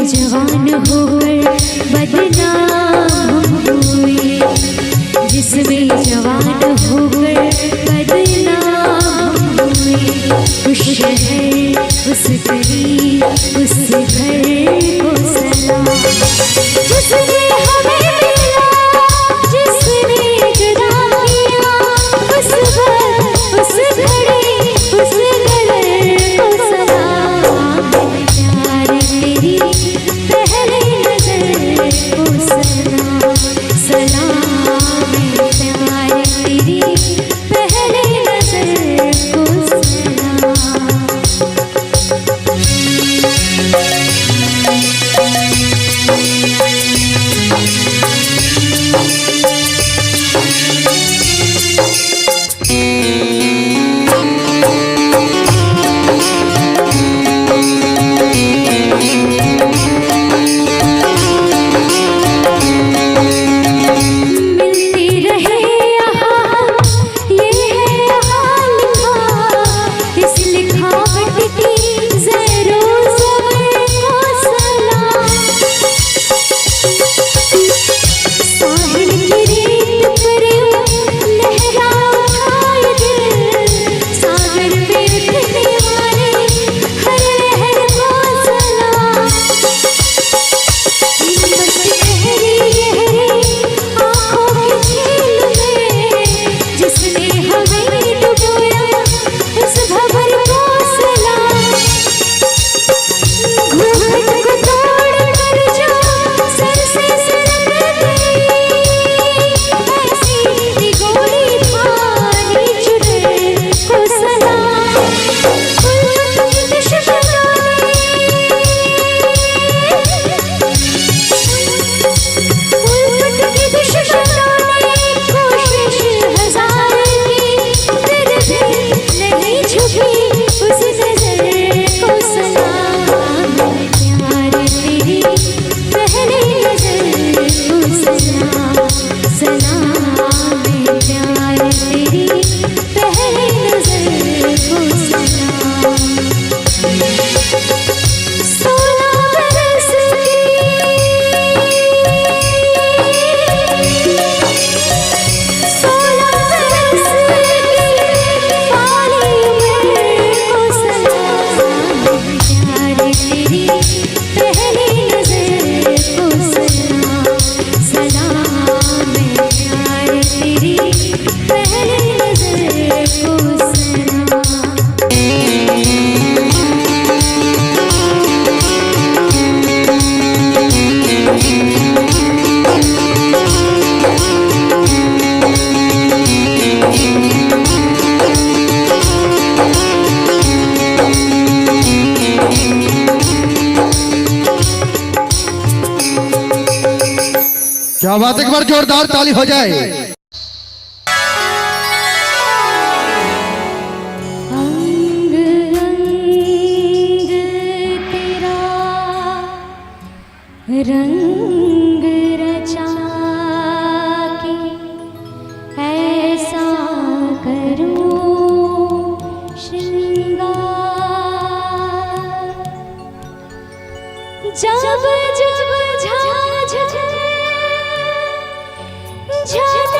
जवान होकर बदनाम हुए, जिसमें जवान होकर बदनाम हुए। उस शहर उस गली उस घर को सलाम, जिसने हमें मिला जिसने जुदा किया, उस वक्त उस घड़ी उस घर को सलाम। प्यार तेरी पहली नजर को सलाम, सलाम प्यार तेरी पहली नजर को सलाम। क्या बात, एक बार जोरदार ताली हो जाए। अंग अंग तेरा रंग रचा के ऐसा करूं श्रृंगार, जब जब झाझ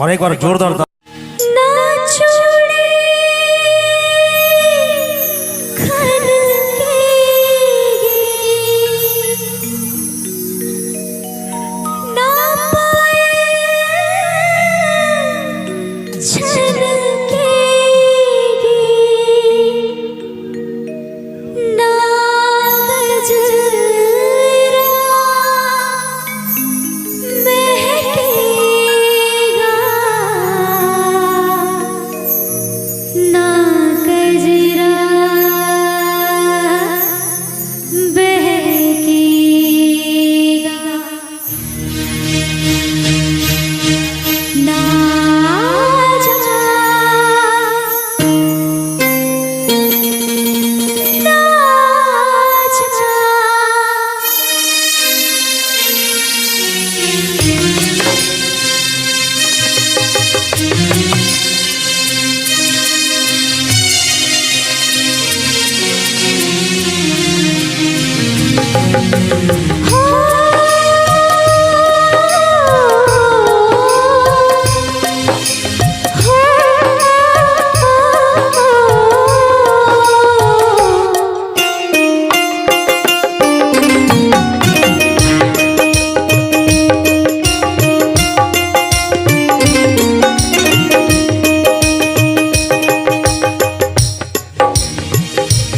और एक बार जोरदार ना छोड़े खन के ना पाए छन के ना गजरा महकेगा ना गजरा बहकेगा ना जा ना जा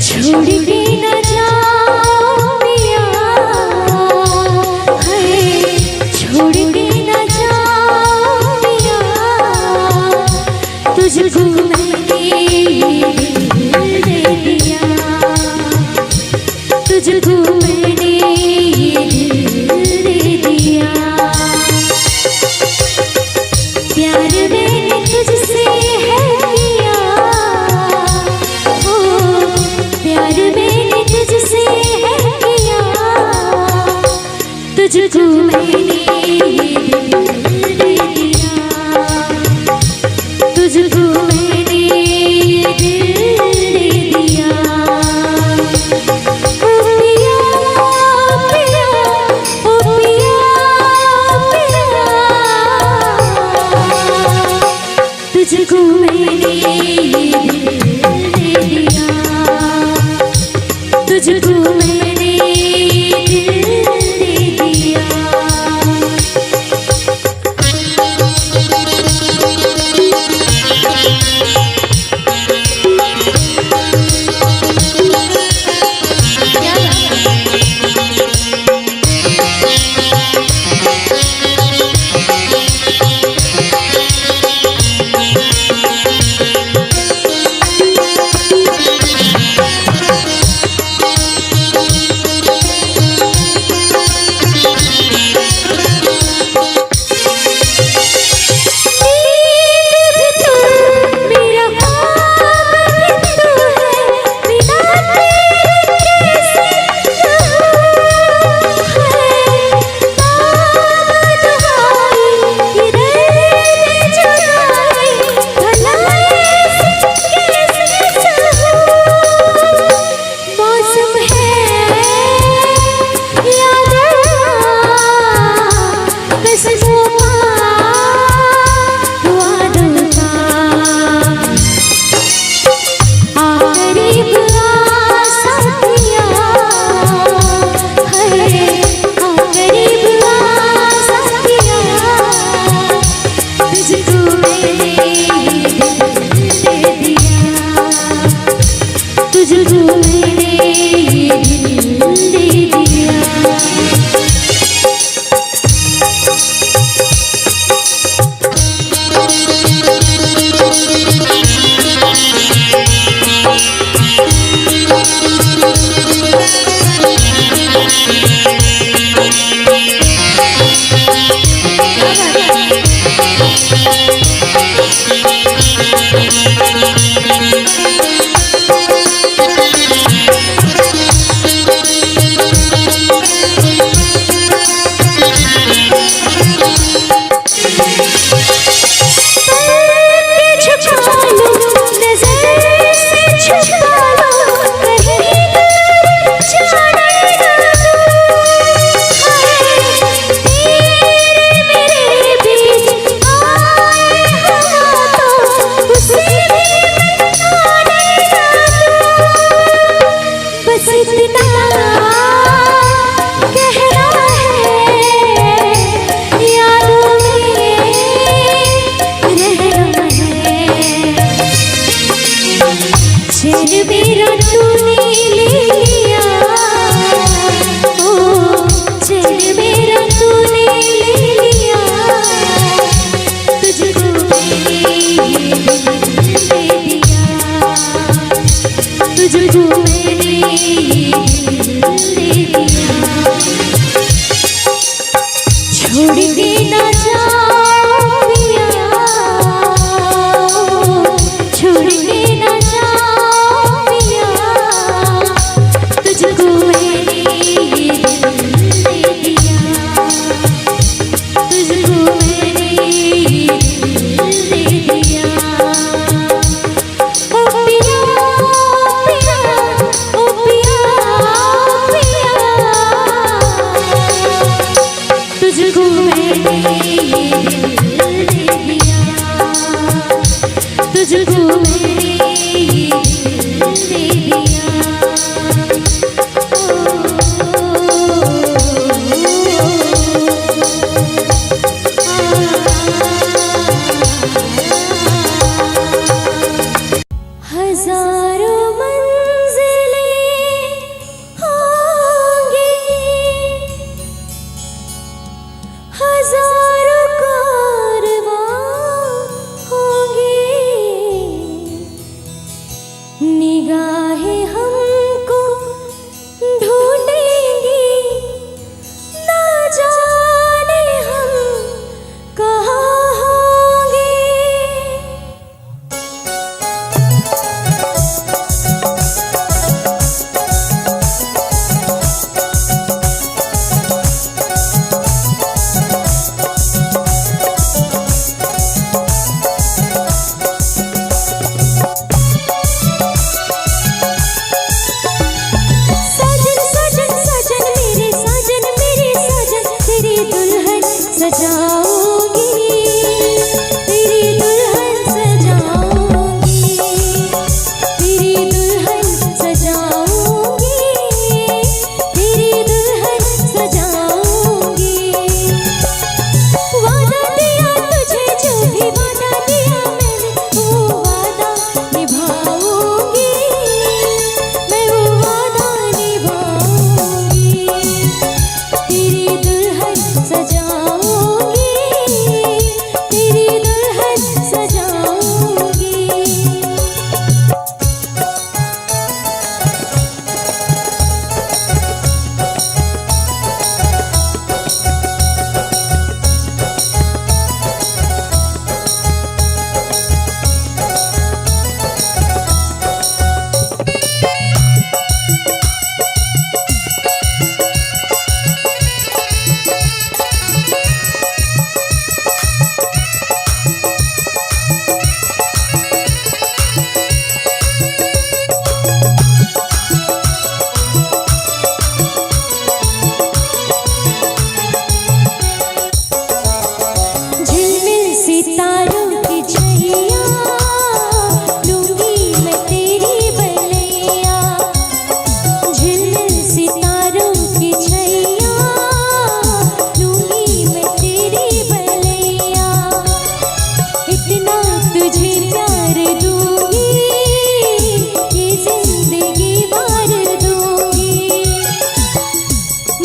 छोड़ के न जाओ पिया है छोड़ के न जाओ पिया तुझको मैंने दिल दे दिया तुझको मैंने दिल दे दिया प्यार मैंने तुझसे है किया प्यार मैंने तुझसे है किया तुझको मैंने दिल दे दिया तुझको मैंने दिल दे दिया ओ पिया पिया ओ पिया पिया तुझको मैंने दिल दे दिया तुझको मैंने दिल दे दिया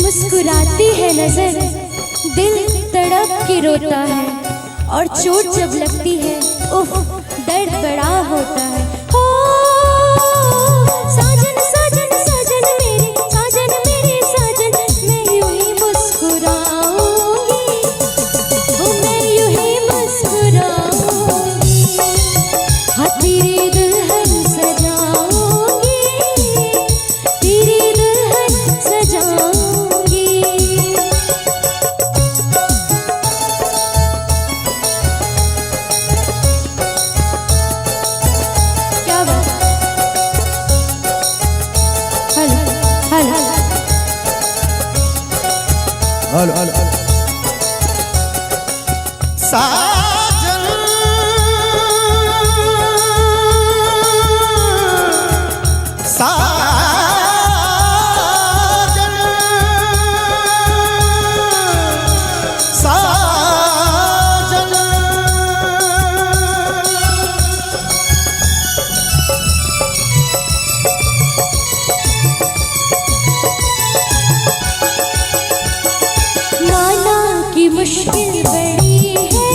मुस्कुराती है नजर, दिल तड़प के रोता है, और चोट जब लगती है उफ दर्द बड़ा होता है। हो साजन साजन साजन मेरे साजन, मैं यूं ही मुस्कुराऊंगी, ओ मैं यूं ही मुस्कुराऊंगी, हाँ तेरी दुल्हन सजाऊंगी, तेरी दुल्हन सजाऊंगी। क्या बात, हेलो हेलो हेलो हेलो साजन साजन साजन माना की मुश्किल बड़ी है,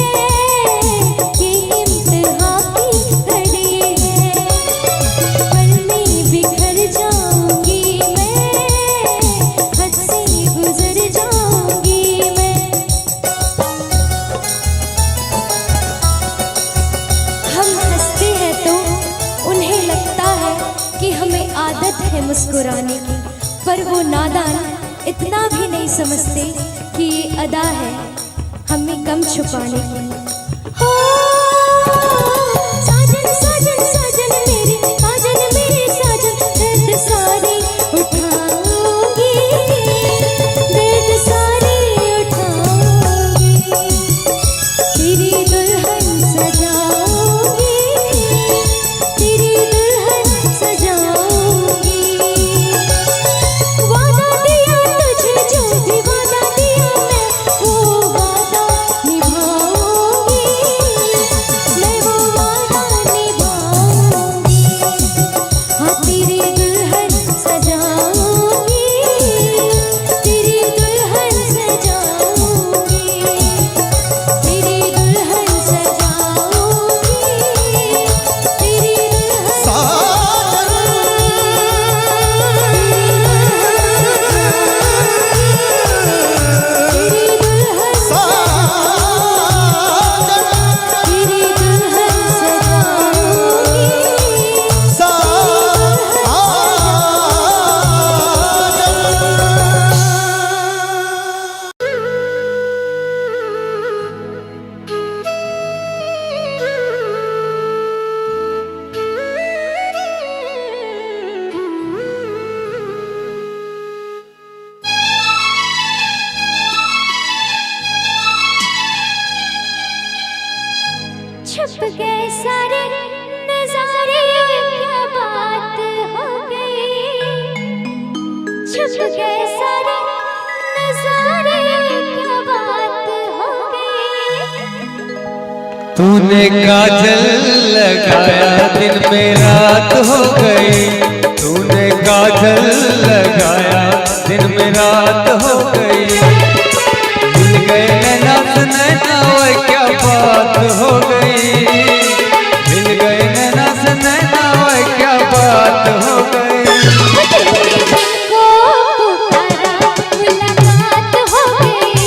ये इम्तिहान की घड़ी है, पल में बिखर जाऊंगी मैं, हद से गुजर जाऊंगी मैं। हम हंसते हैं तो उन्हें लगता है कि हमें आदत है मुस्कुराने की, पर वो नादान इतना भी नहीं समझते कि ये अदा है हमें कम छुपाने की। हो साजन साजन साजन मेरे साजन, दर्द सारे उठाऊंगी, दर्द सारे उठाऊंगी, तेरी दुल्हन सजाऊंगी, तेरी दुल्हन सजाऊंगी। वादा दिया तुझे जो भी वादा दिया मैं वो वादा निभाऊंगी, मैं वो वादा निभाऊंगी, हाँ तेरी दुल्हन सजाऊंगी, तेरी दुल्हन सजाऊंगी, तेरी दुल्हन सजाऊंगी, तेरी दुल्हन छुप गए सारे नजारे, क्या बात हो गई, छुप गए सारे नजारे, क्या बात हो गई। तूने काजल लगाया दिन में रात हो गई, तूने काजल लगाया दिन में रात हो गई, मिल गए नैना से नैना वो क्या बात हो गई, मिल गए नैना से नैना वो क्या बात हो गई। को पुकारा मुलाकात हो गई,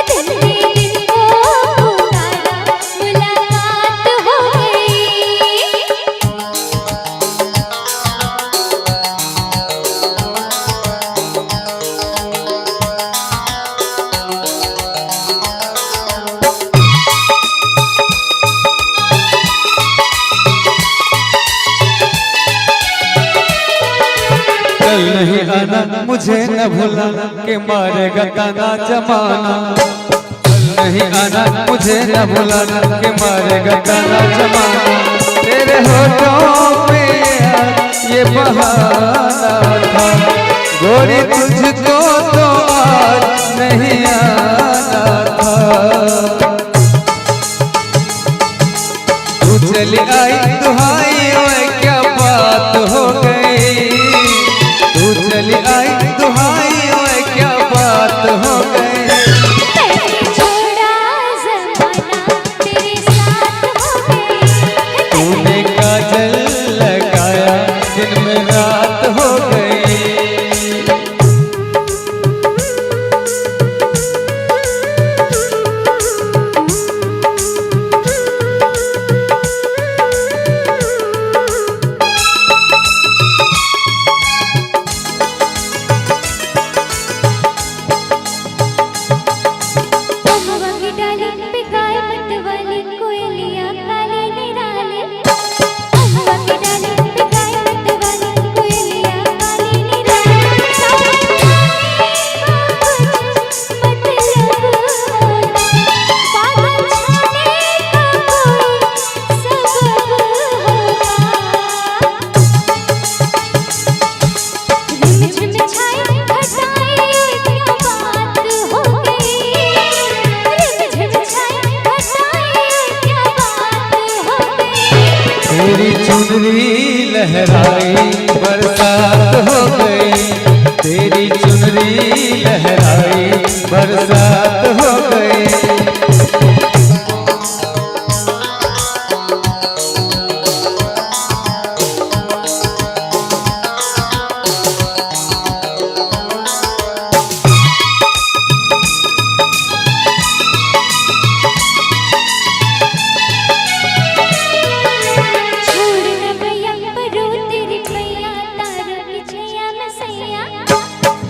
दिल में दिल को पुकारा मुलाकात हो गई। कल नहीं आना मुझे न भूलाना के मारेगा ताना जमाना, कल नहीं आना मुझे न भूलाना के मारेगा ताना जमाना, तेरे होठों पे ये बहाना था, गोरी तुझको तो आज नहीं आना था। तू चली आई दुहाई ओए क्या बात हो गई, तू चली आई दुहाई ओए क्या बात बरसात हो गई। मैंने छोड़ा ज़माना तेरे साथ हो गई। तूने काजल लगाया दिन में रात हो गई। अम्मा की डाली पे गाय मत वाली कोयलियाँ काली निराले। अम्मा की डाली पे गाय मत वाली कोयलियाँ काली निराले। मतलब होता बादल छाने का कोई सबब होगा। रिमझिम छाए घटाए क्या बात हो गई। रिमझिम छाए घटाए क्या बात हो गई। तेरी चुनरी लहराई बरसात हो गई। तेरी चुनरी लहराई बरसात हो गई। छोड़ न गया परो तेरी मैया तारों की छैया में सैया।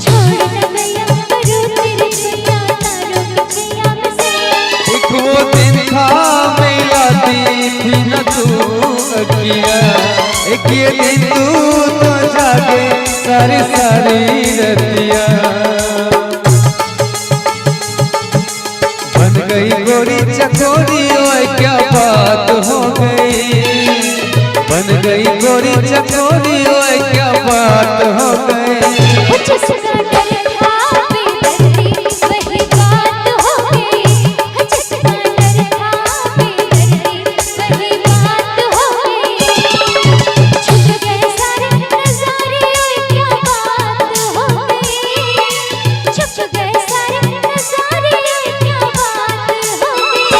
छोड़ न गया परो तेरी मैया तारों की छैया में सैया। एक वो दिन था मिलाती थी न तू अकिया। एक ये दिन तू तो जागे सारी सारी रतिया। बन गई गोरी चकोरी ओए क्या बात हो गई। बन गई गोरी चकोरी ओए क्या बात हो गई। जिसका डर था बेदर्दी वही बात हो गई। जिसका डर था बेदर्दी वही बात हो गई। छुप गए सारे नजारे क्या बात हो गई। छुप गए सारे नजारे क्या बात हो गई।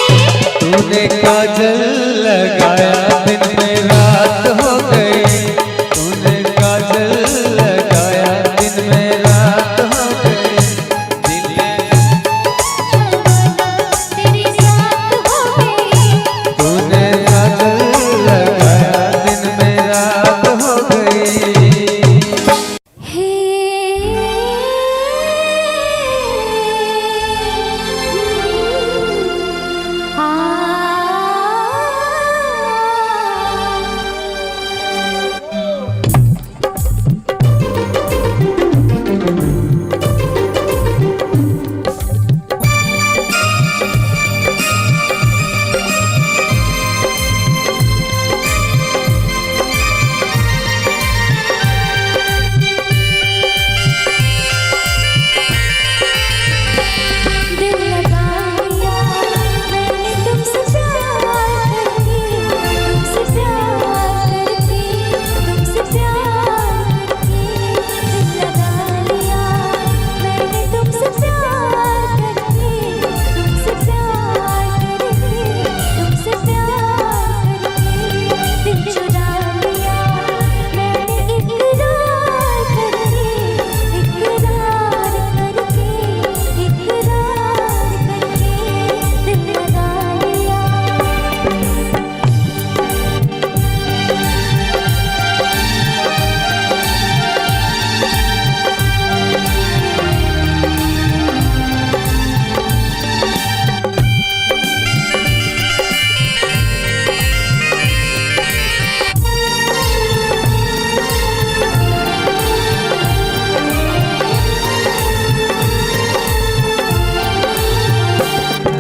तूने काजल लगाया दिन में रात हो गई। तूने काजल लगाया दिन में रात हो गई। दिल तेरे साथ हो गई। तूने काजल लगाया दिन में रात हो गई। हे दिल लगा लिया मैंने तुमसे प्यार करके। तुमसे प्यार करके। तुमसे प्यार करके। दिल लगा लिया मैंने तुमसे प्यार करके। तुमसे प्यार करके। तुमसे प्यार करके। दिल चुरा लिया मैंने इकरार करके। इकरार करके। इकरार करके दिल लगा लिया।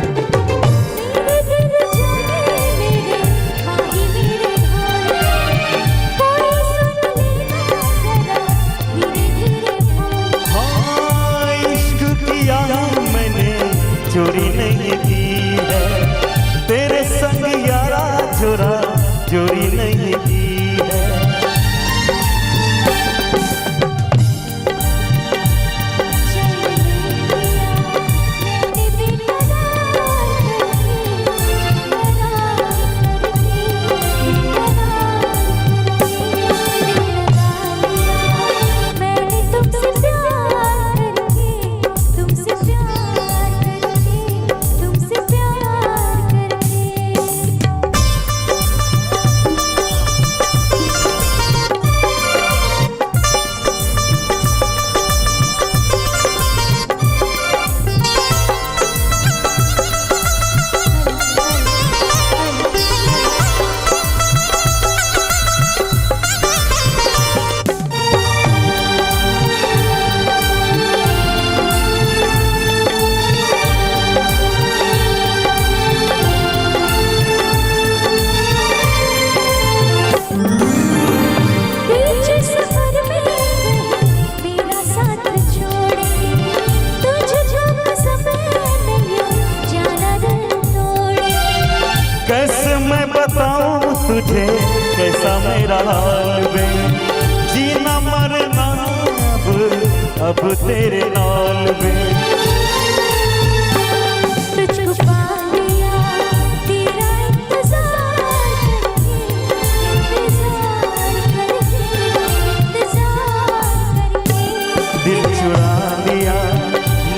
मेरे दिल जाने मेरे माही मेरे भाई। कोई सुन लेना जरा धीरे धीरे भाई। हाँ, इश्क किया मैंने चोरी नहीं की है। तेरे संग यारा चोरा चोरी नहीं की है। चल तुझे कैसा मेरा हाल बे, जीना मरना अब तेरे नाल बे। तुझको पा लिया तेरा इंतजार करके दिल चुरा लिया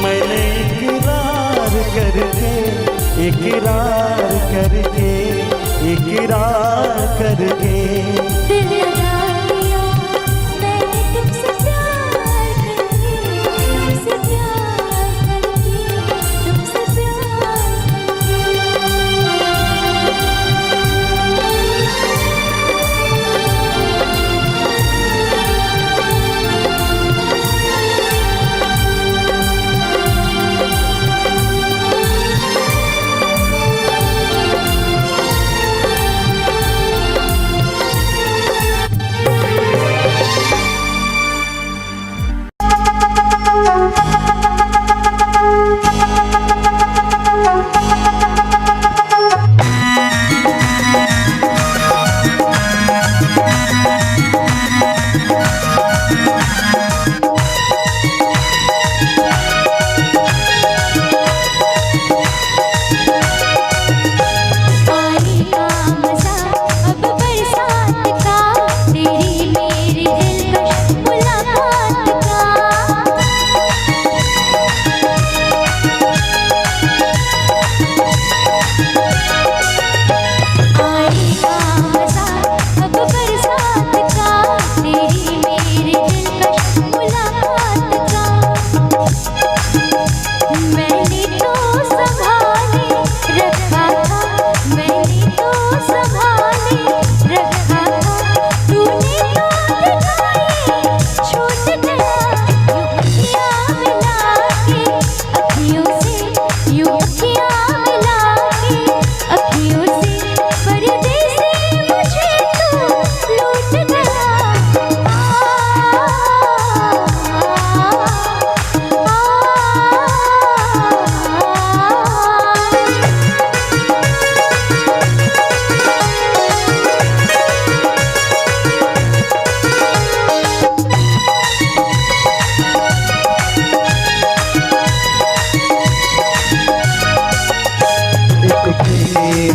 मैंने इकरार करके, इकरार करके, इकरार करके। दिल लगा लिया मैंने तुमसे प्यार करके, तुमसे प्यार करके, तुमसे प्यार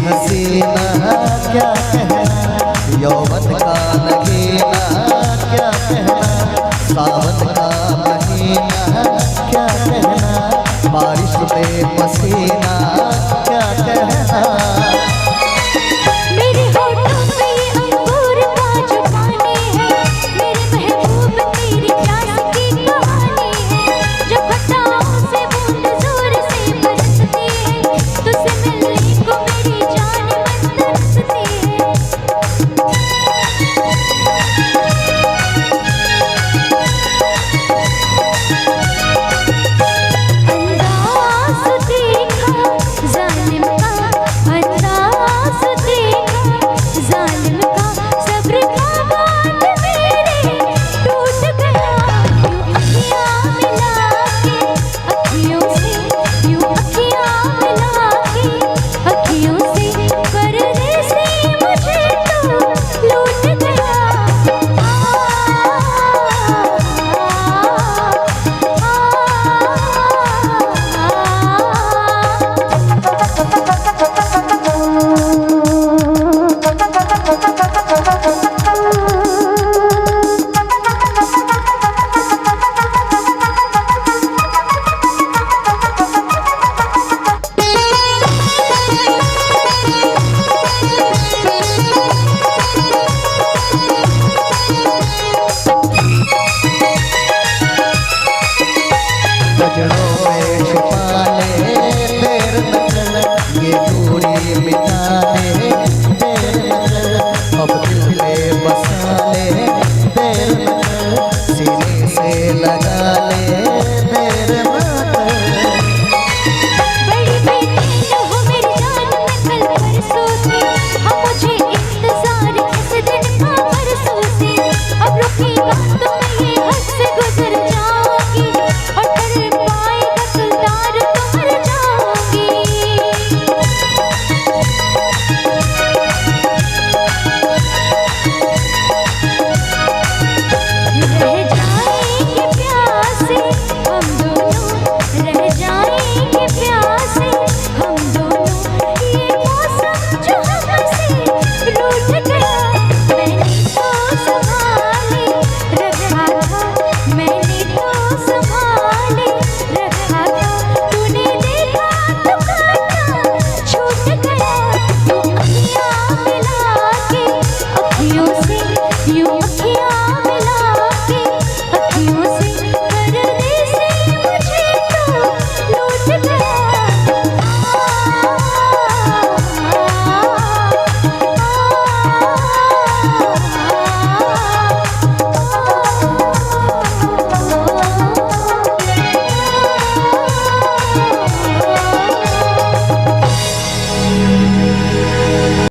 हसीना क्या कहना, यौवन का नगीना क्या कहना, सावन का महीना क्या कहना, बारिश में पसीना